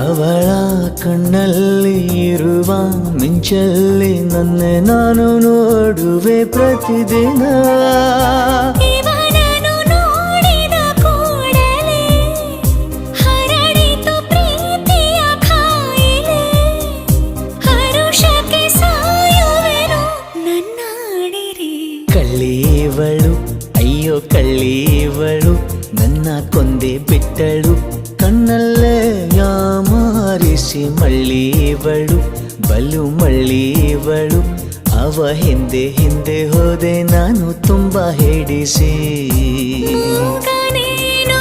ಅವಳ ಕಣ್ಣಲ್ಲಿ ಇರುವ ಮಿಂಚಲ್ಲಿ ನನ್ನ ನಾನು ನೋಡುವೆ ಪ್ರತಿದಿನ. ಇವನನ್ನು ನೋಡಿದ ಕೂಡಲೇ ಹರಡಿತು ಪ್ರೀತಿಯ ಕಾಯಿಲೆ. ಹರುಷಕ್ಕೆ ಸಾಯುವೆನು ನನ್ನಾಡಿರಿ. ಕಳ್ಳೀವಳು ಅಯ್ಯೋ ಕಳ್ಳೀವಳು ನನ್ನ ಕೊಂದೆ ಬಿಟ್ಟಳು. ಕಣ್ಣಲ್ಲೇ ಯಾಮಾರಿಸಿ ಮಳ್ಳೀವಳು ಬಲು ಮಳ್ಳೀವಳು. ಅವ ಹಿಂದೆ ಹಿಂದೆ ಹೋದೆ ನಾನು ತುಂಬ ಹಿಡಿಸಿ. ಮೂಗನೇನೋ